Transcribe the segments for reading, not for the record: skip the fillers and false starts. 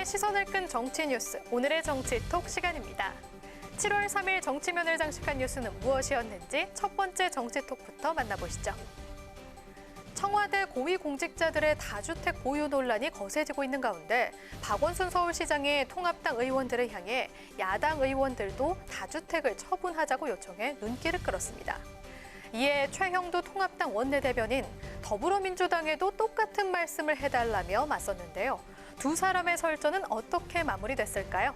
국민의 시선을 끈 정치 뉴스, 오늘의 정치톡 시간입니다. 7월 3일 정치면을 장식한 뉴스는 무엇이었는지 첫 번째 정치톡부터 만나보시죠. 청와대 고위공직자들의 다주택 보유 논란이 거세지고 있는 가운데 박원순 서울시장이 통합당 의원들을 향해 야당 의원들도 다주택을 처분하자고 요청해 눈길을 끌었습니다. 이에 최형두 통합당 원내대변인 더불어민주당에도 똑같은 말씀을 해달라며 맞섰는데요. 두 사람의 설전은 어떻게 마무리됐을까요?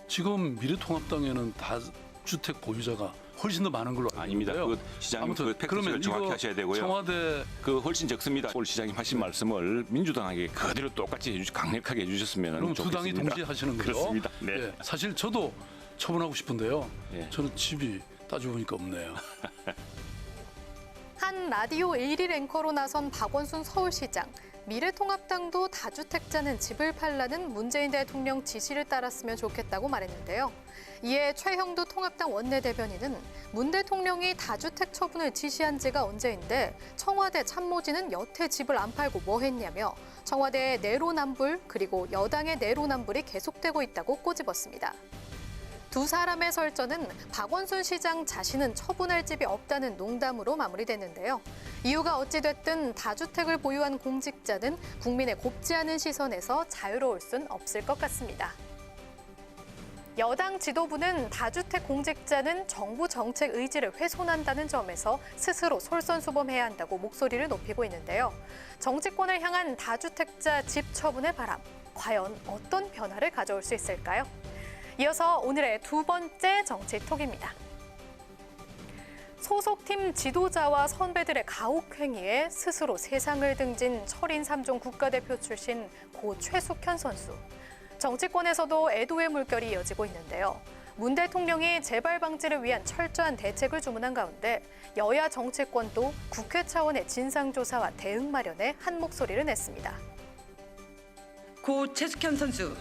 지금 미래통합당에는 다주택 보유자가 훨씬 더 많은 걸로 알고 아닙니다. 있는데요. 시장님 그 팩트를 정확히 하셔야 되고요. 청와대 훨씬 적습니다. 올 시장님 하신 말씀을 민주당에게 그대로 똑같이 강력하게 해주셨으면 그럼 좋겠습니다. 두 당이 동시에 하시는 거죠? 그렇습니다. 네. 예, 사실 저도 처분하고 싶은데요. 예. 저는 집이 따지고 보니까 없네요. 한 라디오 1일 앵커로 나선 박원순 서울시장. 미래통합당도 다주택자는 집을 팔라는 문재인 대통령 지시를 따랐으면 좋겠다고 말했는데요. 이에 최형두 통합당 원내대변인은 문 대통령이 다주택 처분을 지시한 지가 언제인데 청와대 참모진은 여태 집을 안 팔고 뭐 했냐며 청와대의 내로남불 그리고 여당의 내로남불이 계속되고 있다고 꼬집었습니다. 두 사람의 설전은 박원순 시장 자신은 처분할 집이 없다는 농담으로 마무리됐는데요. 이유가 어찌됐든 다주택을 보유한 공직자는 국민의 곱지 않은 시선에서 자유로울 순 없을 것 같습니다. 여당 지도부는 다주택 공직자는 정부 정책 의지를 훼손한다는 점에서 스스로 솔선수범해야 한다고 목소리를 높이고 있는데요. 정치권을 향한 다주택자 집 처분의 바람, 과연 어떤 변화를 가져올 수 있을까요? 이어서 오늘의 두 번째 정치톡입니다. 소속팀 지도자와 선배들의 가혹행위에 스스로 세상을 등진 철인 3종 국가대표 출신 고 최숙현 선수. 정치권에서도 애도의 물결이 이어지고 있는데요. 문 대통령이 재발 방지를 위한 철저한 대책을 주문한 가운데 여야 정치권도 국회 차원의 진상조사와 대응 마련에 한 목소리를 냈습니다. 고 최숙현 선수,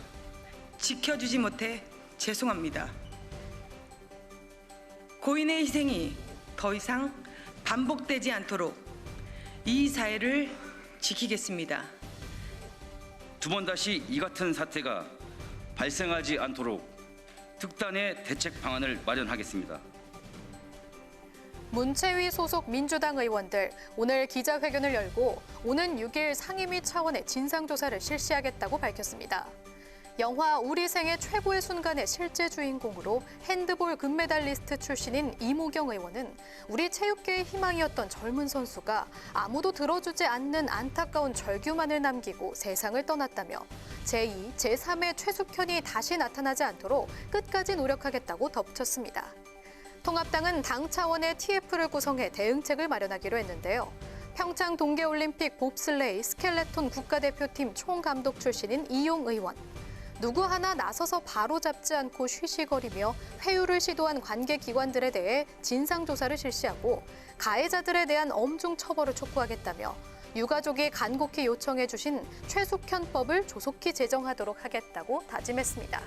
지켜주지 못해 죄송합니다. 고인의 희생이 더 이상 반복되지 않도록 이 사회를 지키겠습니다. 두 번 다시 이 같은 사태가 발생하지 않도록 특단의 대책 방안을 마련하겠습니다. 문체위 소속 민주당 의원들 오늘 기자회견을 열고 오는 6일 상임위 차원의 진상조사를 실시하겠다고 밝혔습니다. 영화 우리 생애 최고의 순간의 실제 주인공으로 핸드볼 금메달리스트 출신인 이모경 의원은 우리 체육계의 희망이었던 젊은 선수가 아무도 들어주지 않는 안타까운 절규만을 남기고 세상을 떠났다며 제2, 제3의 최숙현이 다시 나타나지 않도록 끝까지 노력하겠다고 덧붙였습니다. 통합당은 당 차원의 TF를 구성해 대응책을 마련하기로 했는데요. 평창 동계올림픽 봅슬레이 스켈레톤 국가대표팀 총감독 출신인 이용 의원, 누구 하나 나서서 바로잡지 않고 쉬쉬거리며 회유를 시도한 관계기관들에 대해 진상조사를 실시하고 가해자들에 대한 엄중 처벌을 촉구하겠다며 유가족이 간곡히 요청해 주신 최숙현법을 조속히 제정하도록 하겠다고 다짐했습니다.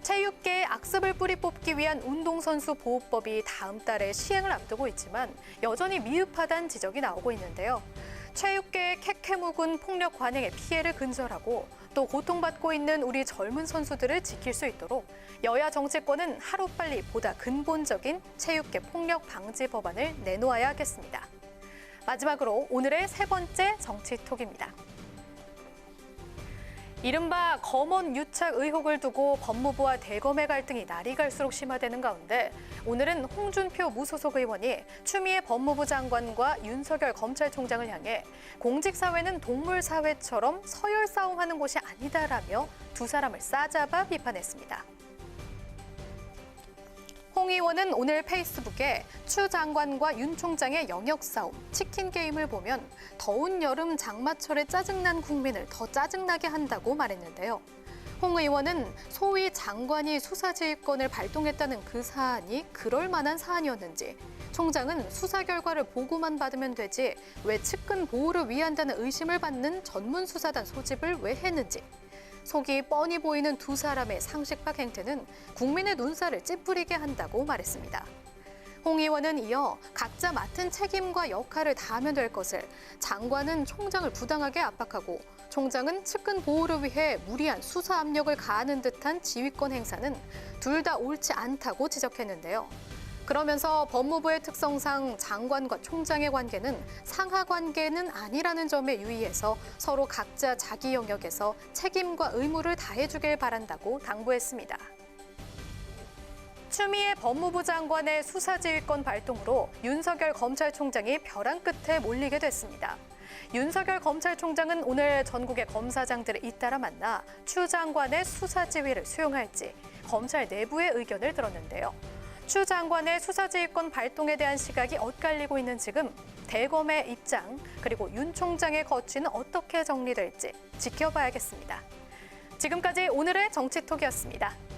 체육계에 악습을 뿌리 뽑기 위한 운동선수 보호법이 다음 달에 시행을 앞두고 있지만 여전히 미흡하다는 지적이 나오고 있는데요. 체육계의 캐캐묵은 폭력 관행의 피해를 근절하고 또 고통받고 있는 우리 젊은 선수들을 지킬 수 있도록 여야 정치권은 하루빨리 보다 근본적인 체육계 폭력 방지 법안을 내놓아야 하겠습니다. 마지막으로 오늘의 세 번째 정치톡입니다. 이른바 검언 유착 의혹을 두고 법무부와 대검의 갈등이 날이 갈수록 심화되는 가운데 오늘은 홍준표 무소속 의원이 추미애 법무부 장관과 윤석열 검찰총장을 향해 공직사회는 동물사회처럼 서열 싸움하는 곳이 아니다라며 두 사람을 싸잡아 비판했습니다. 홍 의원은 오늘 페이스북에 추 장관과 윤 총장의 영역 싸움, 치킨 게임을 보면 더운 여름 장마철에 짜증난 국민을 더 짜증나게 한다고 말했는데요. 홍 의원은 소위 장관이 수사지휘권을 발동했다는 그 사안이 그럴 만한 사안이었는지, 총장은 수사 결과를 보고만 받으면 되지 왜 측근 보호를 위한다는 의심을 받는 전문수사단 소집을 왜 했는지, 속이 뻔히 보이는 두 사람의 상식 밖 행태는 국민의 눈살을 찌푸리게 한다고 말했습니다. 홍 의원은 이어 각자 맡은 책임과 역할을 다하면 될 것을 장관은 총장을 부당하게 압박하고 총장은 측근 보호를 위해 무리한 수사 압력을 가하는 듯한 지휘권 행사는 둘 다 옳지 않다고 지적했는데요. 그러면서 법무부의 특성상 장관과 총장의 관계는 상하 관계는 아니라는 점에 유의해서 서로 각자 자기 영역에서 책임과 의무를 다해주길 바란다고 당부했습니다. 추미애 법무부 장관의 수사지휘권 발동으로 윤석열 검찰총장이 벼랑 끝에 몰리게 됐습니다. 윤석열 검찰총장은 오늘 전국의 검사장들을 잇따라 만나 추 장관의 수사지휘를 수용할지 검찰 내부의 의견을 들었는데요. 추 장관의 수사지휘권 발동에 대한 시각이 엇갈리고 있는 지금 대검의 입장 그리고 윤 총장의 거취는 어떻게 정리될지 지켜봐야겠습니다. 지금까지 오늘의 정치톡이었습니다.